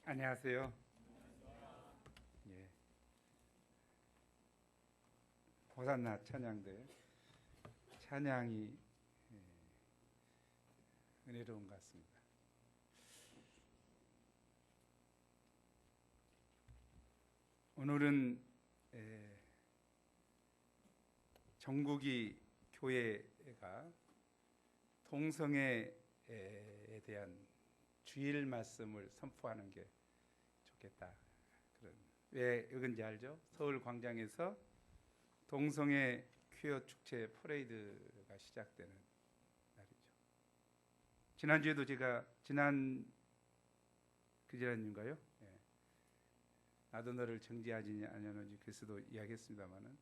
안녕하세요. 예. 호산나 찬양들 찬양이 은혜로운 것 같습니다. 오늘은 전국이 교회가 동성애에 대한 주일 말씀을 선포하는 게 좋겠다. 왜 그런지 알죠? 서울 광장에서 동성애 퀴어 축제 퍼레이드가 시작되는 날이죠. 지난주에도 제가 그지난주인가요? 나도 너를 정죄하지 않냐는지 그래서도 이야기했습니다만은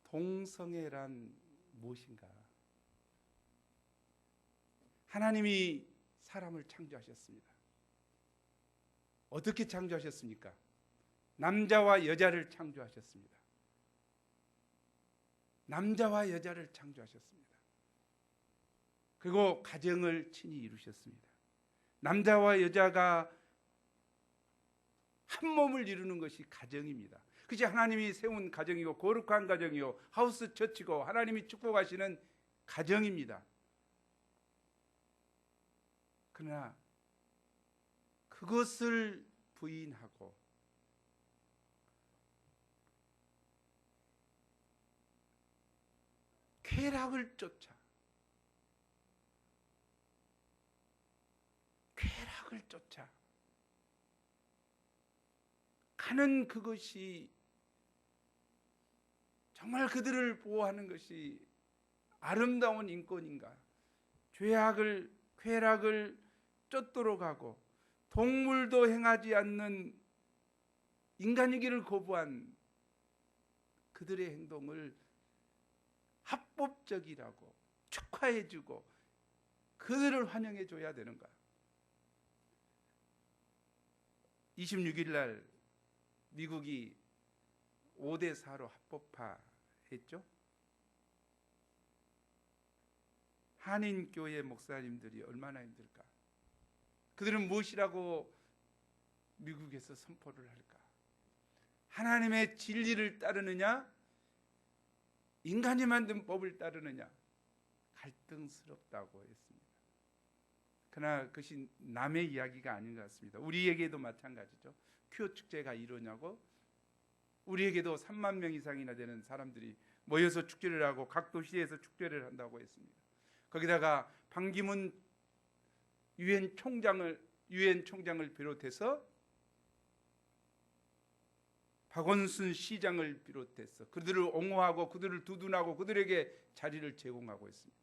동성애란 무엇인가? 하나님이 사람을 창조하셨습니다. 어떻게 창조하셨습니까? 남자와 여자를 창조하셨습니다. 남자와 여자를 창조하셨습니다. 그리고 가정을 친히 이루셨습니다. 남자와 여자가 한 몸을 이루는 것이 가정입니다. 그것이 하나님이 세운 가정이고 거룩한 가정이요 하우스 처치고 하나님이 축복하시는 가정입니다. 그러나 그것을 부인하고 쾌락을 쫓아 가는 그것이 정말 그들을 보호하는 것이 아름다운 인권인가? 쾌락을 쫓도록 하고 동물도 행하지 않는 인간이기를 거부한 그들의 행동을 합법적이라고 축하해주고 그들을 환영해줘야 되는가? 26일 날 미국이 5대4로 합법화했죠. 한인교회 목사님들이 얼마나 힘들까? 그들은 무엇이라고 미국에서 선포를 할까? 하나님의 진리를 따르느냐? 인간이 만든 법을 따르느냐? 갈등스럽다고 했습니다. 그러나 그것이 남의 이야기가 아닌 것 같습니다. 우리에게도 마찬가지죠. 퀴어 축제가 이루냐고 우리에게도 3만 명 이상이나 되는 사람들이 모여서 축제를 하고 각 도시에서 축제를 한다고 했습니다. 거기다가 반기문 유엔 총장을 비롯해서 박원순 시장을 비롯해서 그들을 옹호하고 그들을 두둔하고 그들에게 자리를 제공하고 있습니다.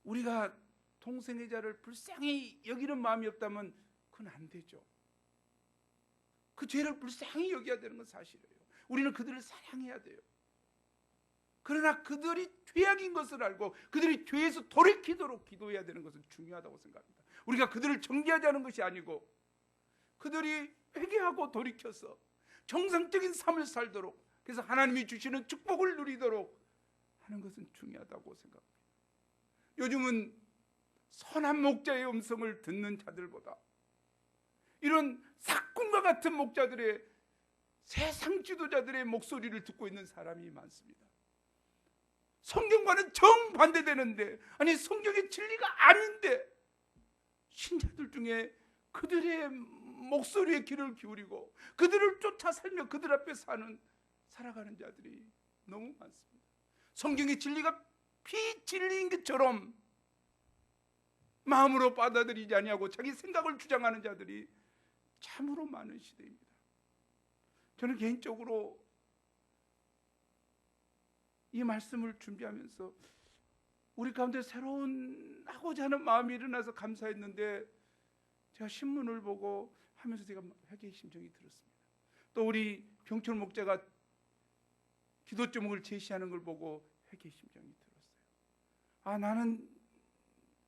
우리가 동성애자를 불쌍히 여기는 마음이 없다면 그건 안 되죠. 그 죄를 불쌍히 여겨야 되는 건 사실이에요. 우리는 그들을 사랑해야 돼요. 그러나 그들이 죄악인 것을 알고 그들이 죄에서 돌이키도록 기도해야 되는 것은 중요하다고 생각합니다. 우리가 그들을 정죄하자는 것이 아니고 그들이 회개하고 돌이켜서 정상적인 삶을 살도록, 그래서 하나님이 주시는 축복을 누리도록 하는 것은 중요하다고 생각합니다. 요즘은 선한 목자의 음성을 듣는 자들보다 이런 사꾼과 같은 목자들의, 세상 지도자들의 목소리를 듣고 있는 사람이 많습니다. 성경과는 정반대되는데, 아니 성경의 진리가 아닌데 신자들 중에 그들의 목소리에 귀를 기울이고 그들을 쫓아 살며 그들 앞에 살아가는 자들이 너무 많습니다. 성경의 진리가 비진리인 것처럼 마음으로 받아들이지 아니하고 자기 생각을 주장하는 자들이 참으로 많은 시대입니다. 저는 개인적으로 이 말씀을 준비하면서 우리 가운데 새로운 하고자 하는 마음이 일어나서 감사했는데, 제가 신문을 보고 하면서 제가 회개의 심정이 들었습니다. 또 우리 병철 목자가 기도 제목을 제시하는 걸 보고 회개의 심정이 들었어요. 나는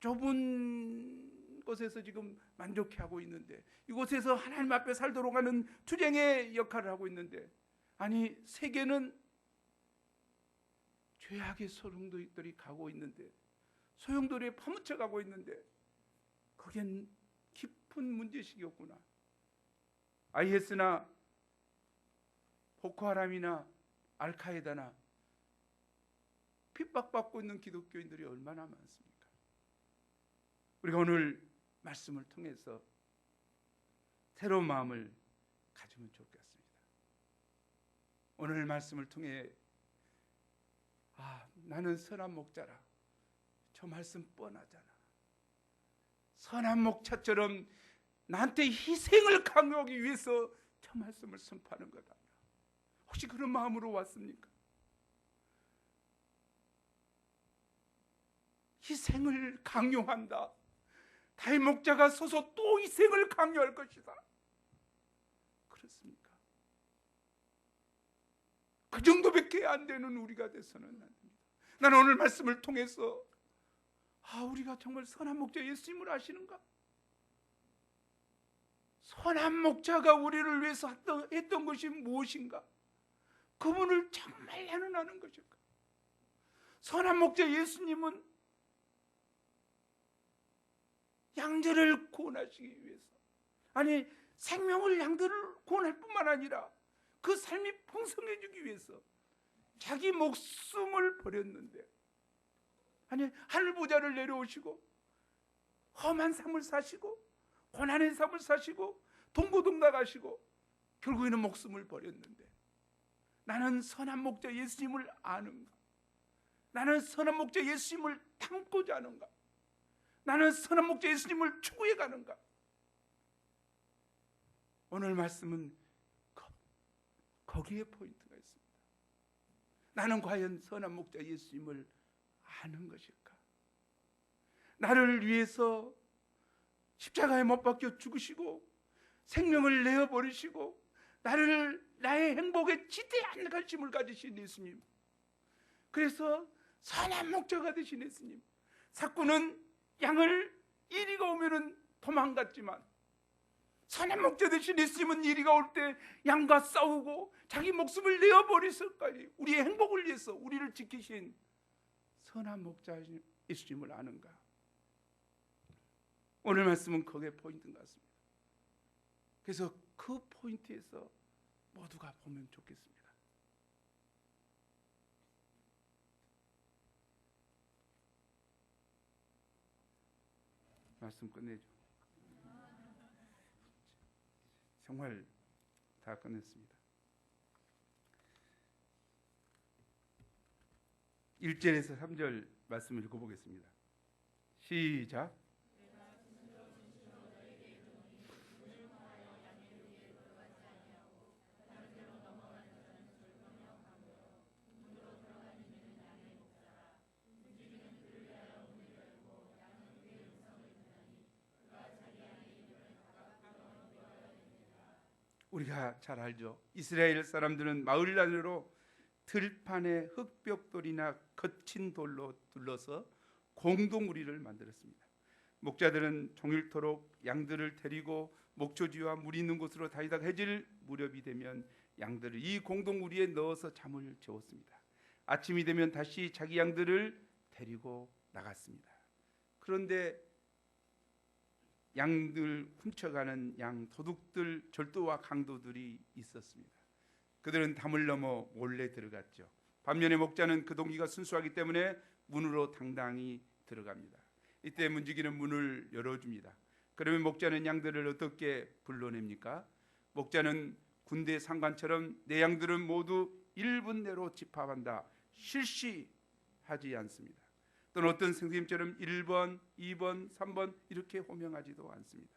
좁은 곳에서 지금 만족해하고 있는데, 이곳에서 하나님 앞에 살도록 하는 투쟁의 역할을 하고 있는데 아니 세계는 죄악의 소용돌이들이 가고 있는데, 소용돌이에 파묻혀 가고 있는데 그겐 깊은 문제식이 없구나. IS나 보코하람이나 알카에다나 핍박받고 있는 기독교인들이 얼마나 많습니까? 우리가 오늘 말씀을 통해서 새로운 마음을 가지면 좋겠습니다. 오늘 말씀을 통해 나는 선한 목자라. 저 말씀 뻔하잖아. 선한 목자처럼 나한테 희생을 강요하기 위해서 저 말씀을 선포하는 거다. 혹시 그런 마음으로 왔습니까? 희생을 강요한다. 다윗 목자가 서서 또 희생을 강요할 것이다. 그렇습니까? 그 정도밖에 안 되는 우리가 돼서는 안 됩니다. 나는 오늘 말씀을 통해서 우리가 정말 선한 목자 예수님을 아시는가? 선한 목자가 우리를 위해서 했던 것이 무엇인가? 그분을 정말 나는 아는 것일까? 선한 목자 예수님은 양들을 구원하시기 위해서, 아니 생명을 양들을 구원할 뿐만 아니라 그 삶이 풍성해지기 위해서 자기 목숨을 버렸는데, 아니 하늘 보좌를 내려오시고 험한 삶을 사시고 고난의 삶을 사시고 동고동락하시고 결국에는 목숨을 버렸는데, 나는 선한 목자 예수님을 아는가? 나는 선한 목자 예수님을 닮고자 하는가? 나는 선한 목자 예수님을 추구해 가는가? 오늘 말씀은 거기에 포인트가 있습니다. 나는 과연 선한 목자 예수님을 아는 것일까? 나를 위해서 십자가에 못 박혀 죽으시고 생명을 내어버리시고 나의 행복에 지대한 관심을 가지신 예수님, 그래서 선한 목자가 되신 예수님, 사꾼은 양을 이리가 오면은 도망갔지만 선한 목자 되신 예수님은 이리가 올 때 양과 싸우고 자기 목숨을 내어버리실까지 우리의 행복을 위해서 우리를 지키신 선한 목자 예수님을 아는가? 오늘 말씀은 거기에 포인트인 것 같습니다. 그래서 그 포인트에서 모두가 보면 좋겠습니다. 말씀 끝내죠. 정말 다 끝냈습니다. 1절에서 3절 말씀을 읽어보겠습니다. 시작. 우리가 잘 알죠. 이스라엘 사람들은 마을 안으로 들판에 흙벽돌이나 거친 돌로 둘러서 공동우리를 만들었습니다. 목자들은 종일토록 양들을 데리고 목초지와 물이 있는 곳으로 다니다가 해질 무렵이 되면 양들을 이 공동우리에 넣어서 잠을 재웠습니다. 아침이 되면 다시 자기 양들을 데리고 나갔습니다. 그런데 양들 훔쳐가는 양 도둑들, 절도와 강도들이 있었습니다. 그들은 담을 넘어 몰래 들어갔죠. 반면에 목자는 그 동기가 순수하기 때문에 문으로 당당히 들어갑니다. 이때 문지기는 문을 열어줍니다. 그러면 목자는 양들을 어떻게 불러냅니까? 목자는 군대 상관처럼 내 양들은 모두 1분 내로 집합한다, 실시하지 않습니다. 또는 어떤 선생님처럼 1번, 2번, 3번 이렇게 호명하지도 않습니다.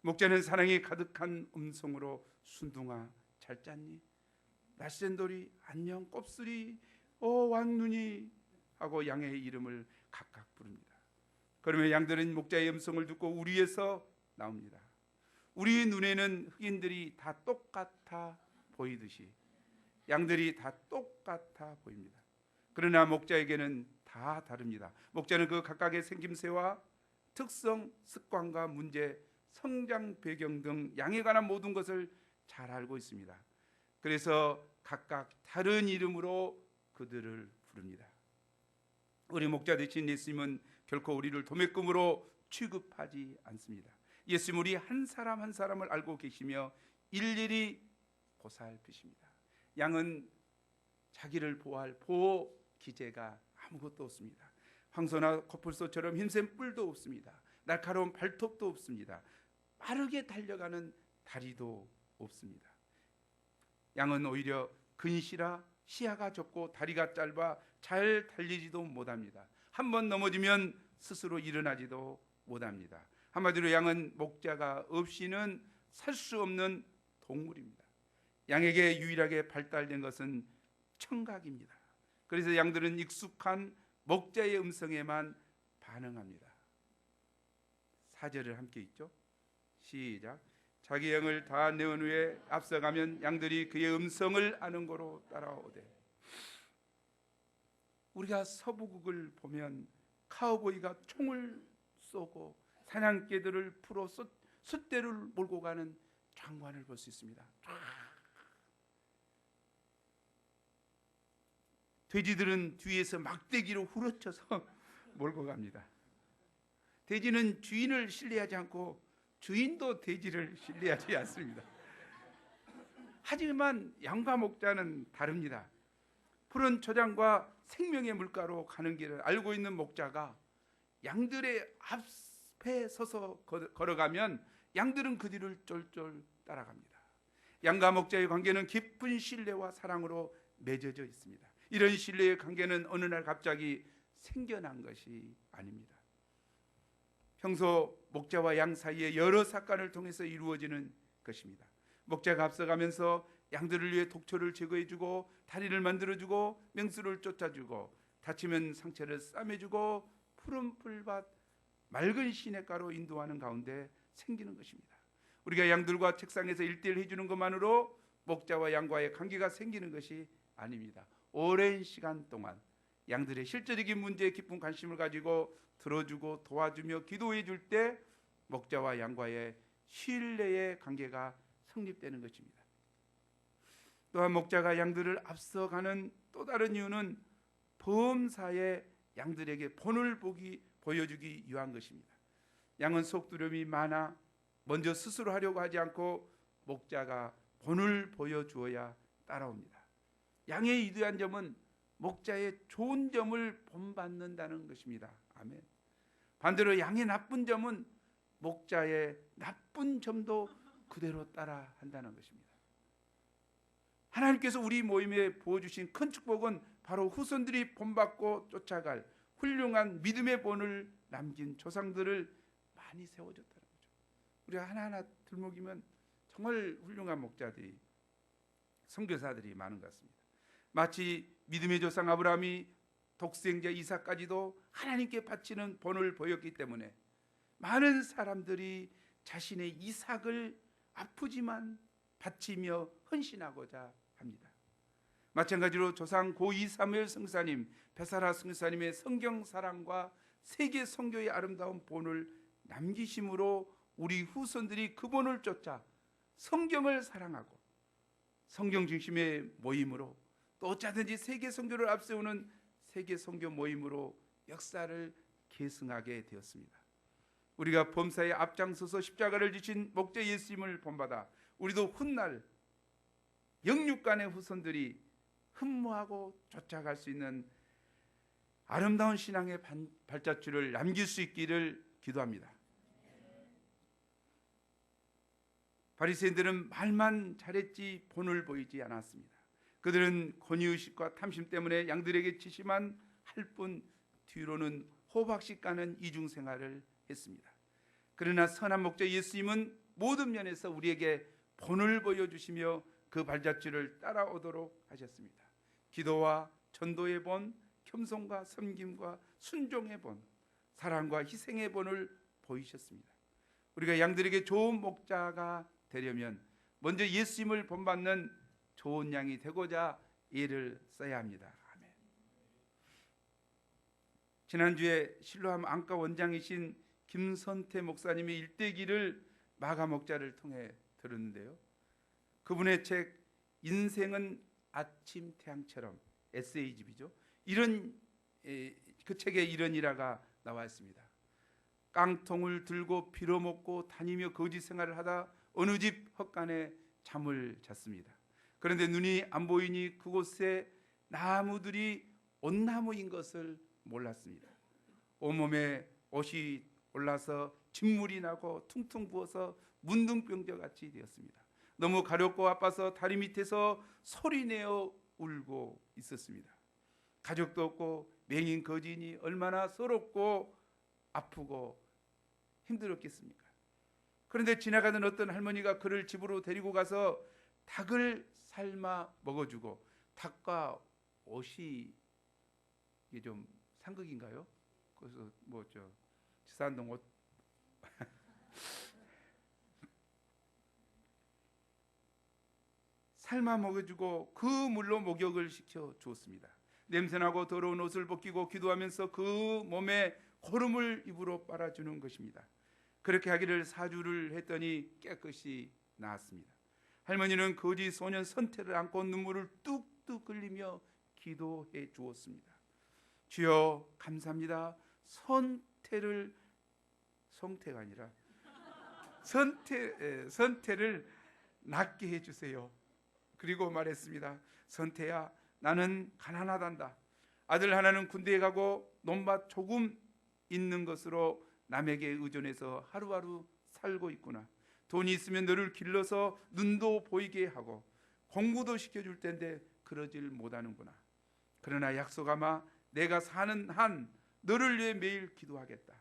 목자는 사랑이 가득한 음성으로 순둥아 잘 잤니? 낯선 돌이 안녕, 곱슬이 왕눈이 하고 양의 이름을 각각 부릅니다. 그러면 양들은 목자의 음성을 듣고 우리에서 나옵니다. 우리 눈에는 흑인들이 다 똑같아 보이듯이 양들이 다 똑같아 보입니다. 그러나 목자에게는 다 다릅니다. 목자는 그 각각의 생김새와 특성, 습관과 문제, 성장 배경 등 양에 관한 모든 것을 잘 알고 있습니다. 그래서 각각 다른 이름으로 그들을 부릅니다. 우리 목자 되신 예수님은 결코 우리를 도매금으로 취급하지 않습니다. 예수님 우리 한 사람 한 사람을 알고 계시며 일일이 보살피십니다. 양은 자기를 보호할 보호 기제가 아무것도 없습니다. 황소나 코뿔소처럼 힘센 뿔도 없습니다. 날카로운 발톱도 없습니다. 빠르게 달려가는 다리도 없습니다. 양은 오히려 근시라 시야가 좁고 다리가 짧아 잘 달리지도 못합니다. 한번 넘어지면 스스로 일어나지도 못합니다. 한마디로 양은 목자가 없이는 살 수 없는 동물입니다. 양에게 유일하게 발달된 것은 청각입니다. 그래서 양들은 익숙한 목자의 음성에만 반응합니다. 4절을 함께 읽죠. 시작. 자기 양을 다 내은 후에 앞서가면 양들이 그의 음성을 아는 고로 따라오되. 우리가 서부국을 보면 카우보이가 총을 쏘고 사냥개들을 풀어 숫대를 몰고 가는 장관을 볼 수 있습니다. 돼지들은 뒤에서 막대기로 후려쳐서 몰고 갑니다. 돼지는 주인을 신뢰하지 않고 주인도 돼지를 신뢰하지 않습니다. 하지만 양과 목자는 다릅니다. 푸른 초장과 생명의 물가로 가는 길을 알고 있는 목자가 양들의 앞에 서서 걸어가면 양들은 그 뒤를 쫄쫄 따라갑니다. 양과 목자의 관계는 깊은 신뢰와 사랑으로 맺어져 있습니다. 이런 신뢰의 관계는 어느 날 갑자기 생겨난 것이 아닙니다. 평소 목자와 양 사이에 여러 사건을 통해서 이루어지는 것입니다. 목자가 앞서가면서 양들을 위해 독초를 제거해주고 다리를 만들어주고 맹수를 쫓아주고 다치면 상처를 싸매주고 푸른 풀밭 맑은 시냇가로 인도하는 가운데 생기는 것입니다. 우리가 양들과 책상에서 1:1 해주는 것만으로 목자와 양과의 관계가 생기는 것이 아닙니다. 오랜 시간 동안 양들의 실제적인 문제에 깊은 관심을 가지고 들어주고 도와주며 기도해 줄 때 목자와 양과의 신뢰의 관계가 성립되는 것입니다. 또한 목자가 양들을 앞서가는 또 다른 이유는 범사에 양들에게 본을 보여주기 위한 것입니다. 양은 속두려움이 많아 먼저 스스로 하려고 하지 않고 목자가 본을 보여주어야 따라옵니다. 양의 위대한 점은 목자의 좋은 점을 본받는다는 것입니다. 아멘. 반대로 양의 나쁜 점은 목자의 나쁜 점도 그대로 따라한다는 것입니다. 하나님께서 우리 모임에 부어주신 큰 축복은 바로 후손들이 본받고 쫓아갈 훌륭한 믿음의 본을 남긴 조상들을 많이 세워줬다는 거죠. 우리가 하나하나 들먹이면 정말 훌륭한 목자들이, 선교사들이 많은 것 같습니다. 마치 믿음의 조상 아브라함이 독생자 이삭까지도 하나님께 바치는 본을 보였기 때문에 많은 사람들이 자신의 이삭을 아프지만 바치며 헌신하고자 합니다. 마찬가지로 조상 고2 사무엘 성사님, 베사라 성사님의 성경 사랑과 세계 선교의 아름다운 본을 남기심으로 우리 후손들이 그 본을 쫓아 성경을 사랑하고 성경 중심의 모임으로 또 어쩌든지 세계 선교를 앞세우는 세계 선교 모임으로 역사를 계승하게 되었습니다. 우리가 범사에 앞장서서 십자가를 지신 목자 예수님을 본받아 우리도 훗날 영육간의 후손들이 흠모하고 쫓아갈 수 있는 아름다운 신앙의 발자취를 남길 수 있기를 기도합니다. 바리새인들은 말만 잘했지 본을 보이지 않았습니다. 그들은 권위의식과 탐심 때문에 양들에게 치심만 할 뿐 뒤로는 호박씨 까는 이중생활을 했습니다. 그러나 선한 목자 예수님은 모든 면에서 우리에게 본을 보여주시며 그 발자취를 따라오도록 하셨습니다. 기도와 전도의 본, 겸손과 섬김과 순종의 본, 사랑과 희생의 본을 보이셨습니다. 우리가 양들에게 좋은 목자가 되려면 먼저 예수님을 본받는 좋은 양이 되고자 애를 써야 합니다. 아멘. 지난주에 실로암 안과 원장이신 김선태 목사님의 일대기를 마가 목자를 통해 들었는데요. 그분의 책 인생은 아침 태양처럼, 에세이집이죠. 이런 그 책에 이런 일화가 나와 있습니다. 깡통을 들고 빌어먹고 다니며 거지 생활을 하다 어느 집 헛간에 잠을 잤습니다. 그런데 눈이 안 보이니 그곳에 나무들이 온나무인 것을 몰랐습니다. 온몸에 옷이 올라서 진물이 나고 퉁퉁 부어서 문둥병자 같이 되었습니다. 너무 가렵고 아파서 다리 밑에서 소리내어 울고 있었습니다. 가족도 없고 맹인 거지니 얼마나 서럽고 아프고 힘들었겠습니까? 그런데 지나가던 어떤 할머니가 그를 집으로 데리고 가서 닭을 삶아 먹어주고, 닭과 옷이 이게 좀 상극인가요? 그래서 뭐죠? 지산동 옷 삶아 먹여주고 그 물로 목욕을 시켜 주었습니다. 냄새나고 더러운 옷을 벗기고 기도하면서 그 몸에 고름을 입으로 빨아주는 것입니다. 그렇게 하기를 4주를 했더니 깨끗이 나았습니다. 할머니는 거지 소년 선태를 안고 눈물을 뚝뚝 흘리며 기도해 주었습니다. 주여 감사합니다. 성태가 아니라 선태를 낫게 해주세요. 그리고 말했습니다. 선태야, 나는 가난하단다. 아들 하나는 군대에 가고 논밭 조금 있는 것으로 남에게 의존해서 하루하루 살고 있구나. 돈이 있으면 너를 길러서 눈도 보이게 하고 공부도 시켜줄 텐데 그러질 못하는구나. 그러나 약속하마, 내가 사는 한 너를 위해 매일 기도하겠다.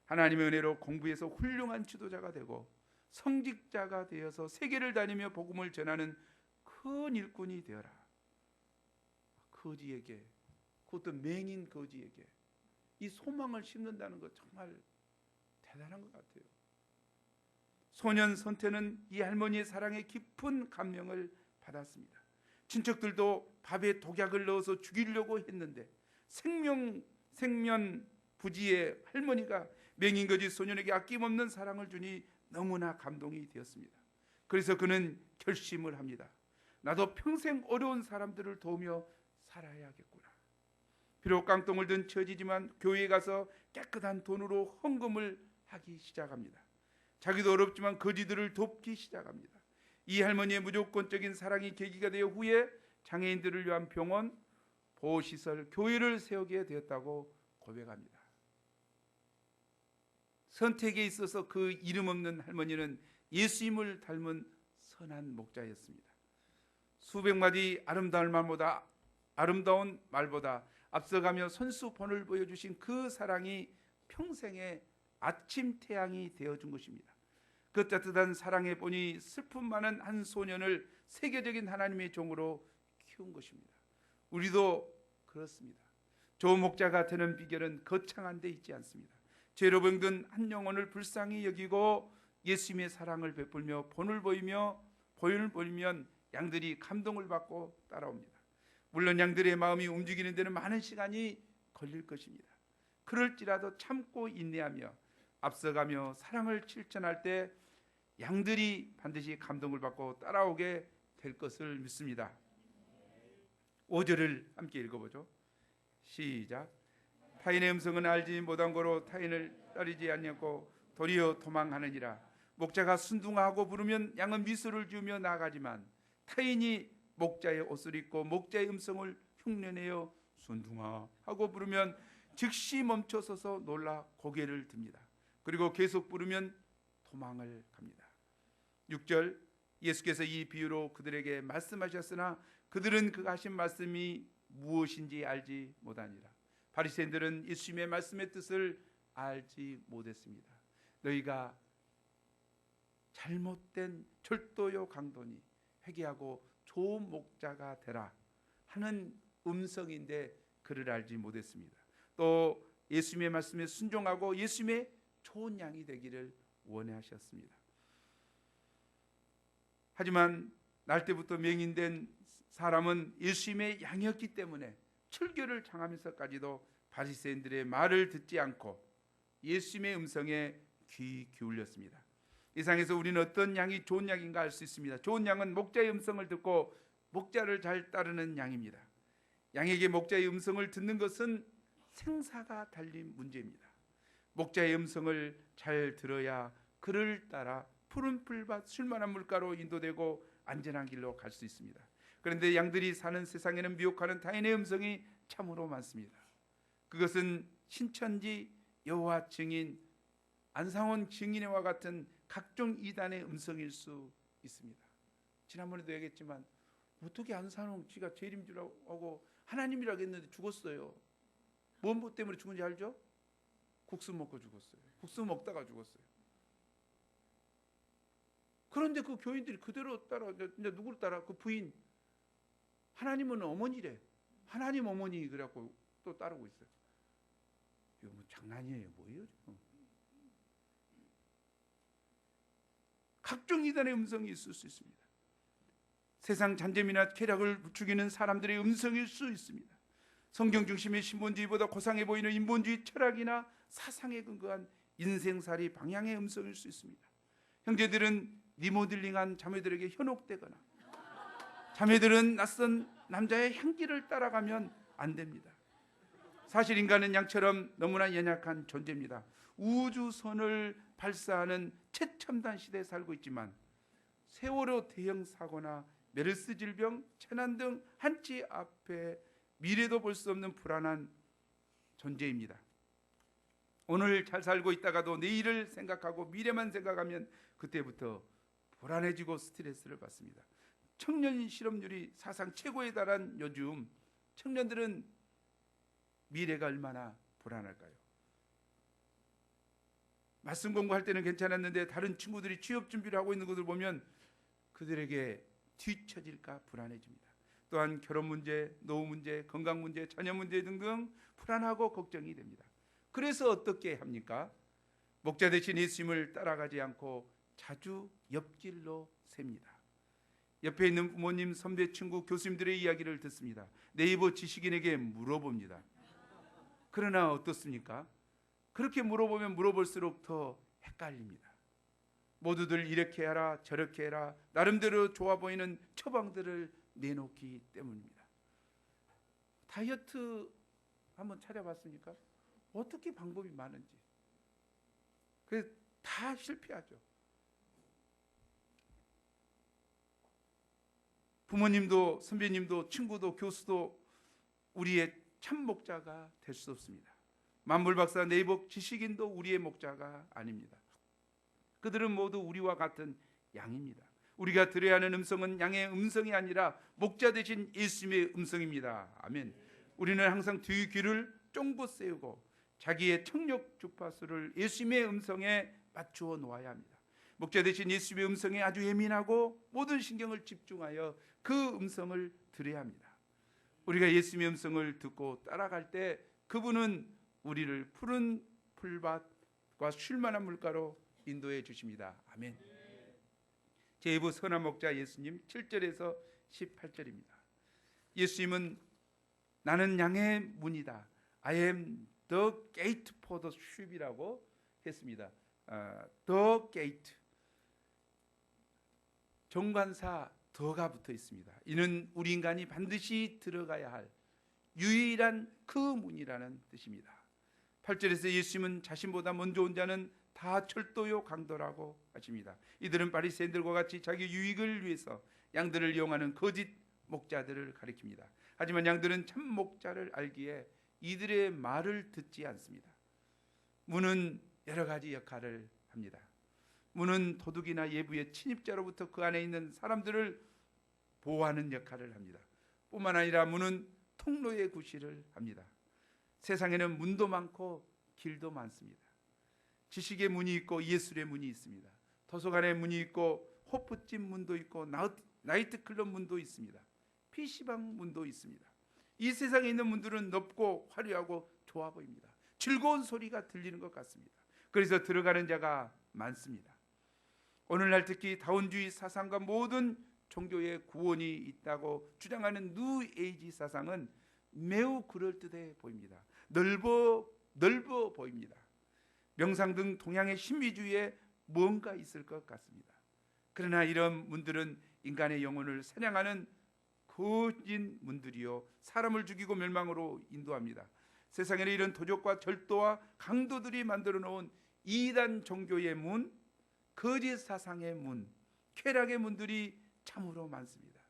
하나님의 은혜로 공부해서 훌륭한 지도자가 되고 성직자가 되어서 세계를 다니며 복음을 전하는 큰 일꾼이 되어라. 거지에게, 그것도 맹인 거지에게 이 소망을 심는다는 것 정말 대단한 것 같아요. 소년 선태는 이 할머니의 사랑에 깊은 감명을 받았습니다. 친척들도 밥에 독약을 넣어서 죽이려고 했는데 생면부지의 할머니가 맹인거지 소년에게 아낌없는 사랑을 주니 너무나 감동이 되었습니다. 그래서 그는 결심을 합니다. 나도 평생 어려운 사람들을 도우며 살아야겠구나. 비록 깡통을 든 처지지만 교회에 가서 깨끗한 돈으로 헌금을 하기 시작합니다. 자기도 어렵지만 거지들을 돕기 시작합니다. 이 할머니의 무조건적인 사랑이 계기가 되어 후에 장애인들을 위한 병원, 보호시설, 교회를 세우게 되었다고 고백합니다. 선택에 있어서 그 이름 없는 할머니는 예수님을 닮은 선한 목자였습니다. 수백 마디 아름다운 말보다 앞서가며 선수본을 보여주신 그 사랑이 평생의 아침 태양이 되어준 것입니다. 그 따뜻한 사랑의 본이 슬픔 많은 한 소년을 세계적인 하나님의 종으로 키운 것입니다. 우리도 그렇습니다. 좋은 목자가 되는 비결은 거창한 데 있지 않습니다. 죄로 병든 한 영혼을 불쌍히 여기고 예수님의 사랑을 베풀며 본을 보이면 양들이 감동을 받고 따라옵니다. 물론 양들의 마음이 움직이는 데는 많은 시간이 걸릴 것입니다. 그럴지라도 참고 인내하며 앞서가며 사랑을 실천할 때 양들이 반드시 감동을 받고 따라오게 될 것을 믿습니다. 5절을 함께 읽어보죠. 시작. 타인의 음성은 알지 못한 거로 타인을 따르지 않냐고 도리어 도망하느니라. 목자가 순둥하고 부르면 양은 미소를 지으며 나아가지만 타인이 목자의 옷을 입고 목자의 음성을 흉내내어 순둥아 하고 부르면 즉시 멈춰서서 놀라 고개를 듭니다. 그리고 계속 부르면 도망을 갑니다. 6절, 예수께서 이 비유로 그들에게 말씀하셨으나 그들은 그가 하신 말씀이 무엇인지 알지 못하니라. 바리새인들은 예수님의 말씀의 뜻을 알지 못했습니다. 너희가 잘못된 절도요 강도니 회개하고 좋은 목자가 되라 하는 음성인데 그를 알지 못했습니다. 또 예수님의 말씀에 순종하고 예수님의 좋은 양이 되기를 원하셨습니다. 하지만 날 때부터 맹인된 사람은 예수님의 양이었기 때문에 출교를 당하면서까지도 바리새인들의 말을 듣지 않고 예수님의 음성에 귀 기울였습니다. 이 상에서 우리는 어떤 양이 좋은 양인가 알 수 있습니다. 좋은 양은 목자의 음성을 듣고 목자를 잘 따르는 양입니다. 양에게 목자의 음성을 듣는 것은 생사가 달린 문제입니다. 목자의 음성을 잘 들어야 그를 따라 푸른 풀밭 쉴만한 물가로 인도되고 안전한 길로 갈 수 있습니다. 그런데 양들이 사는 세상에는 미혹하는 타인의 음성이 참으로 많습니다. 그것은 신천지, 여호와 증인, 안상원 증인회와 같은 각종 이단의 음성일 수 있습니다. 지난번에도 얘기했지만 어떻게 안상원 씨가 죄인 줄 알고 하나님이라고 했는데 죽었어요. 뭔 때문에 죽은지 알죠? 국수 먹고 죽었어요. 국수 먹다가 죽었어요. 그런데 그 교인들이 그대로 따라, 이제 누구를 따라? 그 부인. 하나님은 어머니래. 하나님 어머니 그래갖고 또 따르고 있어요. 이거 뭐 장난이에요, 뭐예요 지금? 각종 이단의 음성이 있을 수 있습니다. 세상 잔재미나 쾌락을 부추기는 사람들의 음성일 수 있습니다. 성경 중심의 신본주의보다 고상해 보이는 인본주의 철학이나 사상에 근거한 인생살이 방향의 음성일 수 있습니다. 형제들은 리모델링한 자매들에게 현혹되거나 자매들은 낯선 남자의 향기를 따라가면 안 됩니다. 사실 인간은 양처럼 너무나 연약한 존재입니다. 우주선을 발사하는 최첨단 시대에 살고 있지만 세월호 대형 사고나 메르스 질병, 재난 등 한치 앞에 미래도 볼 수 없는 불안한 존재입니다. 오늘 잘 살고 있다가도 내일을 생각하고 미래만 생각하면 그때부터 불안해지고 스트레스를 받습니다. 청년 실업률이 사상 최고에 달한 요즘 청년들은 미래가 얼마나 불안할까요? 말씀 공부할 때는 괜찮았는데 다른 친구들이 취업 준비를 하고 있는 것을 보면 그들에게 뒤처질까 불안해집니다. 또한 결혼 문제, 노후 문제, 건강 문제, 자녀 문제 등등 불안하고 걱정이 됩니다. 그래서 어떻게 합니까? 목자 대신 예수님을 따라가지 않고 자주 옆길로 셉니다. 옆에 있는 부모님, 선배, 친구, 교수님들의 이야기를 듣습니다. 네이버 지식인에게 물어봅니다. 그러나 어떻습니까? 그렇게 물어보면 물어볼수록 더 헷갈립니다. 모두들 이렇게 해라 저렇게 해라 나름대로 좋아 보이는 처방들을 내놓기 때문입니다. 다이어트 한번 찾아봤습니까? 어떻게 방법이 많은지. 그래서 다 실패하죠. 부모님도 선배님도 친구도 교수도 우리의 참 목자가 될 수 없습니다. 만물박사 네이버 지식인도 우리의 목자가 아닙니다. 그들은 모두 우리와 같은 양입니다. 우리가 들어야 하는 음성은 양의 음성이 아니라 목자 대신 예수님의 음성입니다. 아멘. 우리는 항상 뒤 귀를 쫑긋 세우고 자기의 청력 주파수를 예수님의 음성에 맞추어 놓아야 합니다. 목자 대신 예수님의 음성에 아주 예민하고 모든 신경을 집중하여 그 음성을 들어야 합니다. 우리가 예수님의 음성을 듣고 따라갈 때 그분은 우리를 푸른 풀밭과 쉴만한 물가로 인도해 주십니다. 아멘. 제2부 선한 목자 예수님 7절에서 18절입니다. 예수님은 나는 양의 문이다. I am the gate for the sheep이라고 했습니다. The gate. 정관사 더가 붙어 있습니다. 이는 우리 인간이 반드시 들어가야 할 유일한 그 문이라는 뜻입니다. 8절에서 예수님은 자신보다 먼저 온 자는 다 철도요 강도라고 하십니다. 이들은 바리새인들과 같이 자기 유익을 위해서 양들을 이용하는 거짓 목자들을 가리킵니다. 하지만 양들은 참 목자를 알기에 이들의 말을 듣지 않습니다. 문은 여러 가지 역할을 합니다. 문은 도둑이나 예부의 침입자로부터 그 안에 있는 사람들을 보호하는 역할을 합니다. 뿐만 아니라 문은 통로의 구실을 합니다. 세상에는 문도 많고 길도 많습니다. 지식의 문이 있고 예술의 문이 있습니다. 도서관의 문이 있고 호프집 문도 있고 나이트클럽 문도 있습니다. PC방 문도 있습니다. 이 세상에 있는 문들은 넓고 화려하고 좋아 보입니다. 즐거운 소리가 들리는 것 같습니다. 그래서 들어가는 자가 많습니다. 오늘날 특히 다원주의 사상과 모든 종교의 구원이 있다고 주장하는 뉴에이지 사상은 매우 그럴듯해 보입니다. 넓어 보입니다. 명상 등 동양의 신비주의에 뭔가 있을 것 같습니다. 그러나 이런 문들은 인간의 영혼을 사냥하는 거진 문들이요 사람을 죽이고 멸망으로 인도합니다. 세상에는 이런 도적과 절도와 강도들이 만들어 놓은 이단 종교의 문, 거짓 사상의 문, 쾌락의 문들이 참으로 많습니다.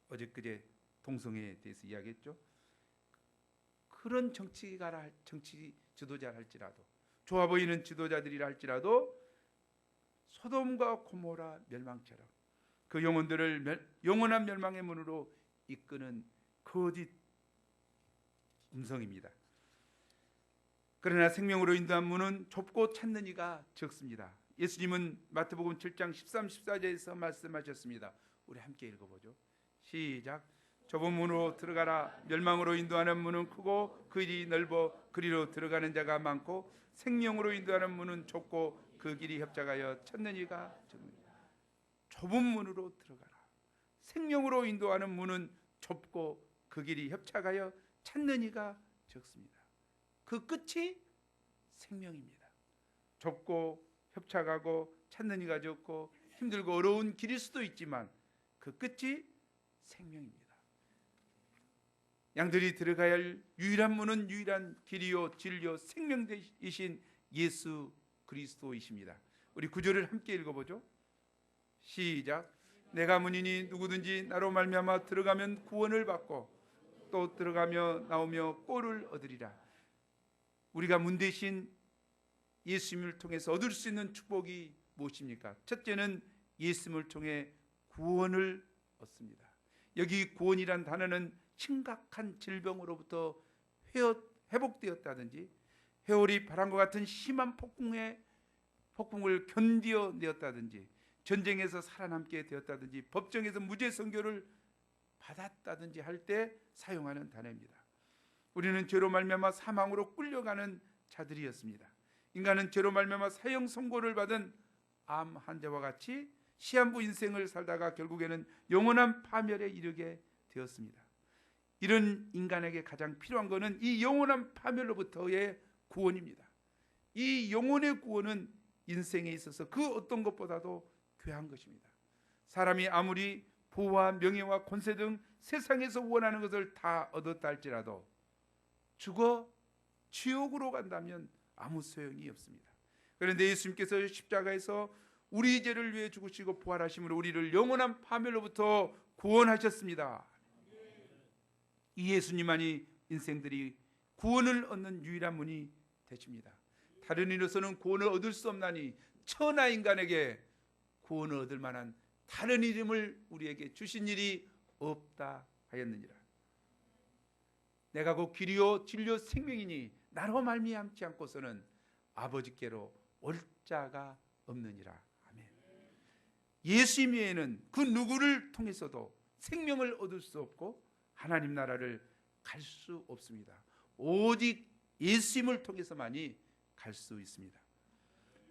어저께 동성애에 대해서 이야기했죠. 그런 정치 지도자라 할지라도, 좋아 보이는 지도자들이라 할지라도 소돔과 고모라 멸망처럼 그 영혼들을 영원한 멸망의 문으로 이끄는 거짓 음성입니다. 그러나 생명으로 인도한 문은 좁고 찾는 이가 적습니다. 예수님은 마태복음 7장 13, 14절에서 말씀하셨습니다. 우리 함께 읽어보죠. 시작. 좁은 문으로 들어가라. 멸망으로 인도하는 문은 크고 그 길이 넓어 그리로 들어가는 자가 많고 생명으로 인도하는 문은 좁고 그 길이 협착하여 찾는 이가 적습니다. 좁은 문으로 들어가라. 생명으로 인도하는 문은 좁고 그 길이 협착하여 찾는 이가 적습니다. 그 끝이 생명입니다. 좁고 협착하고 찾는 이가 적고 힘들고 어려운 길일 수도 있지만 그 끝이 생명입니다. 양들이 들어가야 할 유일한 문은 유일한 길이요 진리요 생명이신 예수 그리스도이십니다. 우리 구절을 함께 읽어보죠. 시작. 내가 문이니 누구든지 나로 말미암아 들어가면 구원을 받고 또 들어가며 나오며 꼴을 얻으리라. 우리가 문 대신 예수님을 통해서 얻을 수 있는 축복이 무엇입니까? 첫째는 예수님을 통해 구원을 얻습니다. 여기 구원이란 단어는 심각한 질병으로부터 회복되었다든지 해올이 바람과 같은 심한 폭풍을 견디어내었다든지 전쟁에서 살아남게 되었다든지 법정에서 무죄 선고를 받았다든지 할 때 사용하는 단어입니다. 우리는 죄로 말미암아 사망으로 끌려가는 자들이었습니다. 인간은 죄로 말미암아 사형 선고를 받은 암 환자와 같이 시한부 인생을 살다가 결국에는 영원한 파멸에 이르게 되었습니다. 이런 인간에게 가장 필요한 것은 이 영원한 파멸로부터의 구원입니다. 이 영혼의 구원은 인생에 있어서 그 어떤 것보다도 귀한 것입니다. 사람이 아무리 부와 명예와 권세 등 세상에서 원하는 것을 다 얻었다 할지라도 죽어 지옥으로 간다면 아무 소용이 없습니다. 그런데 예수님께서 십자가에서 우리 죄를 위해 죽으시고 부활하심으로 우리를 영원한 파멸로부터 구원하셨습니다. 이 예수님만이 인생들이 구원을 얻는 유일한 문이 되십니다. 다른 이로서는 구원을 얻을 수 없나니 천하 인간에게 구원을 얻을 만한 다른 이름을 우리에게 주신 일이 없다 하였느니라. 내가 곧 길이요 진리요 생명이니 나로 말미암지 않고서는 아버지께로 올 자가 없느니라. 아멘. 예수님 외에는 그 누구를 통해서도 생명을 얻을 수 없고 하나님 나라를 갈 수 없습니다. 오직 예수님을 통해서만이 갈 수 있습니다.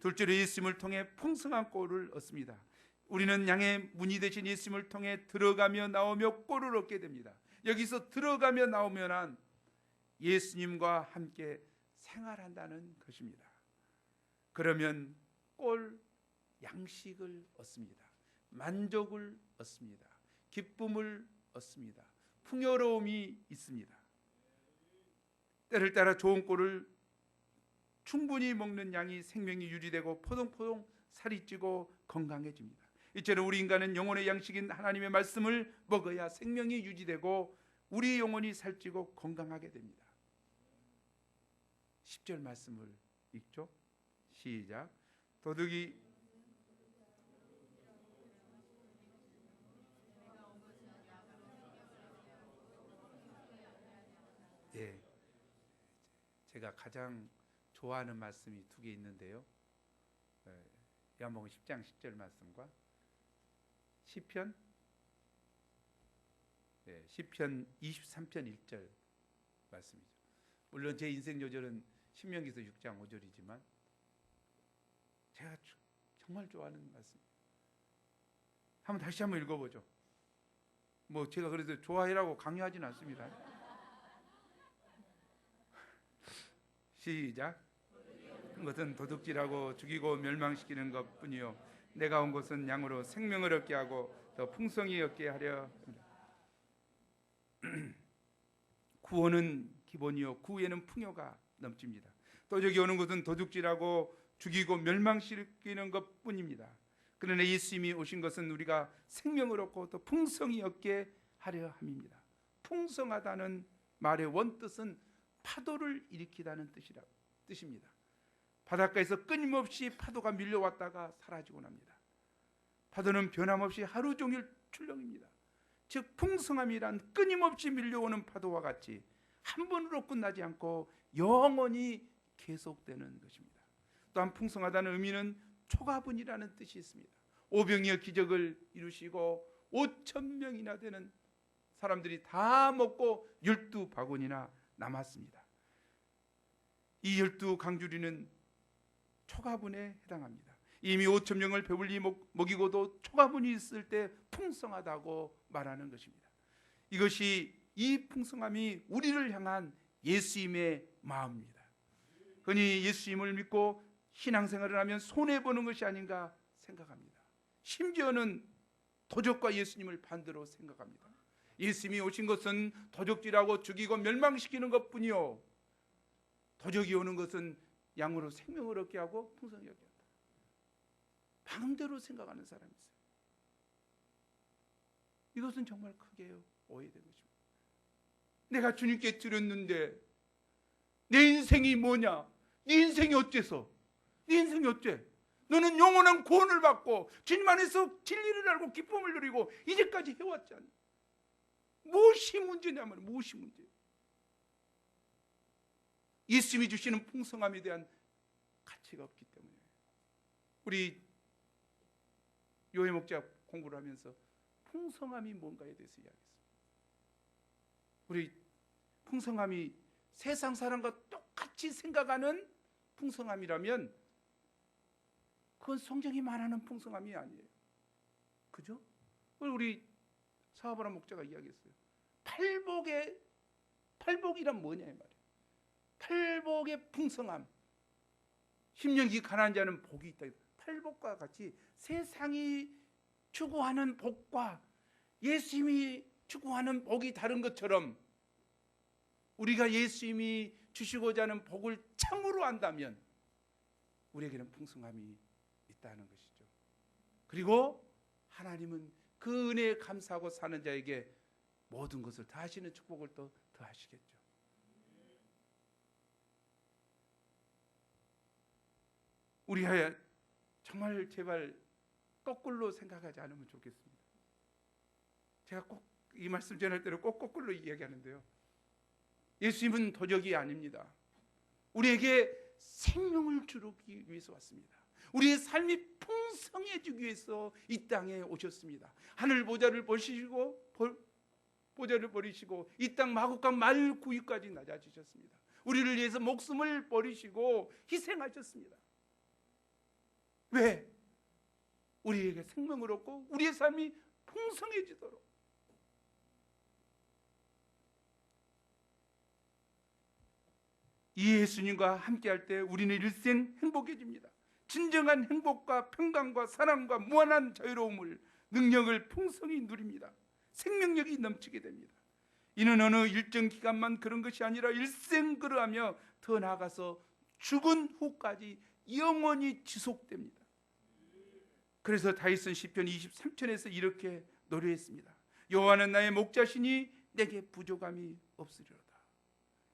둘째로 예수님을 통해 풍성한 꼴을 얻습니다. 우리는 양의 문이 되신 예수님을 통해 들어가며 나오며 꼴을 얻게 됩니다. 여기서 들어가며 나오면은 예수님과 함께 생활한다는 것입니다. 그러면 꼴 양식을 얻습니다. 만족을 얻습니다. 기쁨을 얻습니다. 풍요로움이 있습니다. 때를 따라 좋은 꼴을 충분히 먹는 양이 생명이 유지되고 포동포동 살이 찌고 건강해집니다. 이처럼 우리 인간은 영혼의 양식인 하나님의 말씀을 먹어야 생명이 유지되고 우리 영혼이 살찌고 건강하게 됩니다. 10절 말씀을 읽죠. 시작. 도둑이 예, 제가 가장 좋아하는 말씀이 두 개 있는데요. 요한복음 10장 10절 말씀과 시편 23편 1절 말씀이죠. 물론 제 인생 요절은 신명기서 6장 5절이지만 제가 정말 좋아하는 말씀입니다. 다시 한번 읽어보죠. 뭐 제가 그래도 좋아해라고 강요하지는 않습니다. 시작. 그것은 도둑질하고 죽이고 멸망시키는 것뿐이요 내가 온 것은 양으로 생명을 얻게 하고 더 풍성히 얻게 하려 합니다. 구원은 기본이요 그 후에는 풍요가 넘칩니다. 도적이 오는 것은 도둑질하고 죽이고 멸망시키는 것뿐입니다. 그러나 예수님이 오신 것은 우리가 생명을 얻고 더 풍성히 얻게 하려 함입니다. 풍성하다는 말의 원뜻은 파도를 일으키다는 뜻입니다. 바닷가에서 끊임없이 파도가 밀려왔다가 사라지고 납니다. 파도는 변함없이 하루 종일 출렁입니다. 즉 풍성함이란 끊임없이 밀려오는 파도와 같이 한 번으로 끝나지 않고 영원히 계속되는 것입니다. 또한 풍성하다는 의미는 초가분이라는 뜻이 있습니다. 오병이어 기적을 이루시고 5,000명이나 되는 사람들이 다 먹고 12바구니나 남았습니다. 이 12강주리는 초가분에 해당합니다. 이미 5,000명을 배불리 먹이고도 초가분이 있을 때 풍성하다고 말하는 것입니다. 이 풍성함이 우리를 향한 예수님의 마음입니다. 흔히 예수님을 믿고 신앙생활을 하면 손해보는 것이 아닌가 생각합니다. 심지어는 도적과 예수님을 반대로 생각합니다. 예수님이 오신 것은 도적질하고 죽이고 멸망시키는 것뿐이요 도적이 오는 것은 양으로 생명을 얻게 하고 풍성히 얻게 한다. 반대로 생각하는 사람이 있어요. 이것은 정말 크게 오해된 것입니다. 내가 주님께 드렸는데 내 인생이 뭐냐? 네 인생이 어째서? 네 인생이 어째? 너는 영원한 구원을 받고 주님 안에서 진리를 알고 기쁨을 누리고 이제까지 해왔잖아. 무엇이 문제냐면 무엇이 문제예요? 예수님이 주시는 풍성함에 대한 가치가 없기 때문에. 우리 요해 목자 공부를 하면서 풍성함이 뭔가에 대해서 이야기했습니다. 우리 풍성함이 세상 사람과 똑같이 생각하는 풍성함이라면 그건 성경이 말하는 풍성함이 아니에요. 그죠? 우리 사하바라 목자가 이야기했어요. 팔복이란 뭐냐 이 말이에요. 팔복의 풍성함. 심령이 가난한 자는 복이 있다. 팔복과 같이 세상이 추구하는 복과 예수님이 추구하는 복이 다른 것처럼 우리가 예수님이 주시고자 하는 복을 참으로 안다면 우리에게는 풍성함이 있다는 것이죠. 그리고 하나님은 그 은혜에 감사하고 사는 자에게 모든 것을 다 하시는 축복을 또 더하시겠죠. 우리가 정말 제발 거꾸로 생각하지 않으면 좋겠습니다. 제가 꼭 이 말씀 전할 때는 꼭 거꾸로 이야기하는데요. 예수님은 도적이 아닙니다. 우리에게 생명을 주기 위해서 왔습니다. 우리의 삶이 풍성해지기 위해서 이 땅에 오셨습니다. 하늘 보좌를 버리시고 이 땅 마구간 말 구유까지 낮아지셨습니다. 우리를 위해서 목숨을 버리시고 희생하셨습니다. 왜? 우리에게 생명을 얻고 우리의 삶이 풍성해지도록. 이 예수님과 함께할 때 우리는 일생 행복해집니다. 진정한 행복과 평강과 사랑과 무한한 자유로움을 능력을 풍성히 누립니다. 생명력이 넘치게 됩니다. 이는 어느 일정 기간만 그런 것이 아니라 일생 그러하며 더 나아가서 죽은 후까지 영원히 지속됩니다. 그래서 다윗은 시편 23편에서 이렇게 노래했습니다. 여호와는 나의 목자시니 내게 부족함이 없으리로다.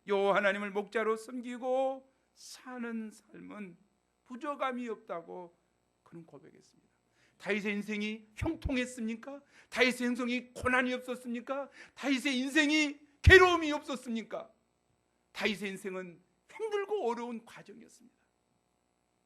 여호와 하나님을 목자로 섬기고 사는 삶은 부족함이 없다고 그는 고백했습니다. 다윗의 인생이 형통했습니까? 다윗의 인생이 고난이 없었습니까? 다윗의 인생이 괴로움이 없었습니까? 다윗의 인생은 힘들고 어려운 과정이었습니다.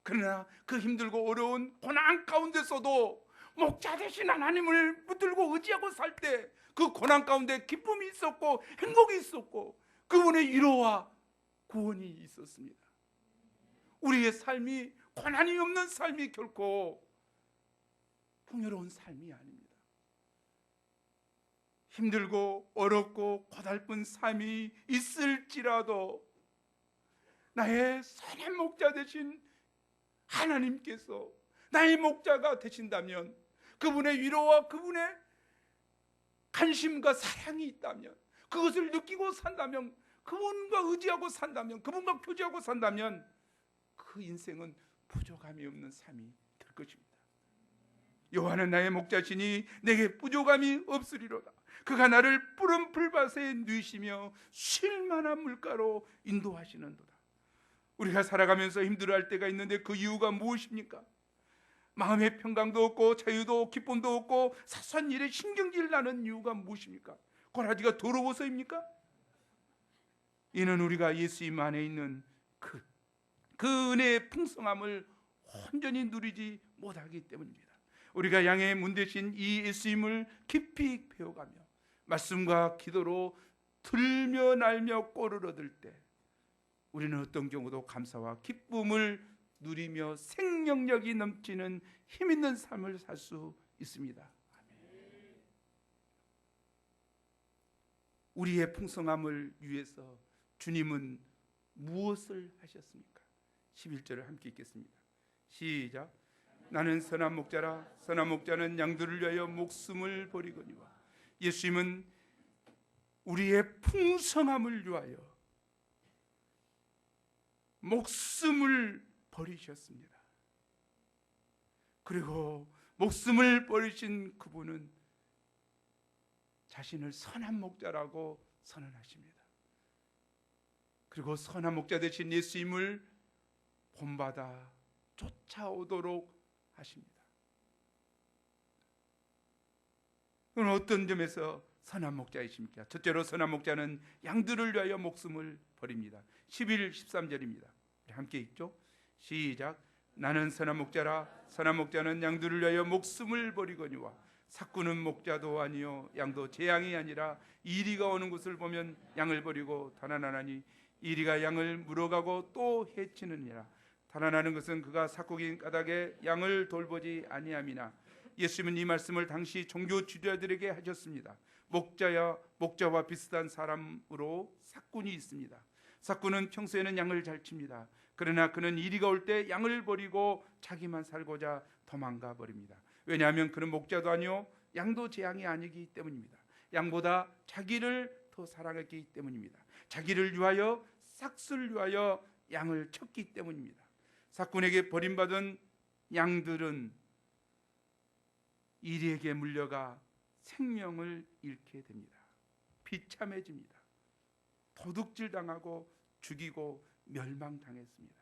그러나 그 힘들고 어려운 고난 가운데서도 목자 되신 하나님을 붙들고 의지하고 살 때 그 고난 가운데 기쁨이 있었고 행복이 있었고 그분의 위로와 구원이 있었습니다. 우리의 삶이 고난이 없는 삶이 결코 풍요로운 삶이 아닙니다. 힘들고 어렵고 고달픈 삶이 있을지라도 나의 선한 목자 되신 하나님께서 나의 목자가 되신다면, 그분의 위로와 그분의 관심과 사랑이 있다면, 그것을 느끼고 산다면, 그분과 의지하고 산다면, 그분과 교제하고 산다면 그 인생은 부족함이 없는 삶이 될 것입니다. 여호와는 나의 목자시니 내게 부족함이 없으리로다. 그가 나를 푸른 풀밭에 누이시며 쉴 만한 물가로 인도하시는도다. 우리가 살아가면서 힘들어할 때가 있는데 그 이유가 무엇입니까? 마음의 평강도 없고 자유도 기쁨도 없고 사소한 일에 신경질 나는 이유가 무엇입니까? 고라지가 더러워서입니까? 이는 우리가 예수님 안에 있는 그 은혜의 풍성함을 온전히 누리지 못하기 때문입니다. 우리가 양의 문 대신 이 예수님을 깊이 배워가며 말씀과 기도로 들며 날며 꼴을 얻을 때 우리는 어떤 경우도 감사와 기쁨을 누리며 생명력이 넘치는 힘있는 삶을 살 수 있습니다. 우리의 풍성함을 위해서 주님은 무엇을 하셨습니까? 11절을 함께 읽겠습니다. 시작. 나는 선한 목자라. 선한 목자는 양들을 위하여 목숨을 버리거니와. 예수님은 우리의 풍성함을 위하여 목숨을 버리셨습니다. 그리고 목숨을 버리신 그분은 자신을 선한 목자라고 선언하십니다. 그리고 선한 목자 되신 예수님을 본받아 쫓아오도록 하십니다. 그럼 어떤 점에서 선한 목자이십니까? 첫째로 선한 목자는 양들을 위하여 목숨을 버립니다. 11, 13절입니다. 함께 읽죠. 시작. 나는 선한 목자라. 선한 목자는 양들을 위하여 목숨을 버리거니와. 삭구는 목자도 아니요 양도 제 양이 아니라 이리가 오는 곳을 보면 양을 버리고 달아나나니 이리가 양을 물어가고 또 해치느니라. 달아나는 것은 그가 삭구긴 까닭에 양을 돌보지 아니함이나. 예수님은 이 말씀을 당시 종교 지도자들에게 하셨습니다. 목자와 비슷한 사람으로 삭군이 있습니다. 삭군은 평소에는 양을 잘 칩니다. 그러나 그는 이리가 올 때 양을 버리고 자기만 살고자 도망가 버립니다. 왜냐하면 그는 목자도 아니요 양도 제 양이 아니기 때문입니다. 양보다 자기를 더 사랑했기 때문입니다. 자기를 위하여 삭수를 위하여 양을 쳤기 때문입니다. 삭군에게 버림받은 양들은 이리에게 물려가 생명을 잃게 됩니다. 비참해집니다. 도둑질당하고 죽이고 멸망당했습니다.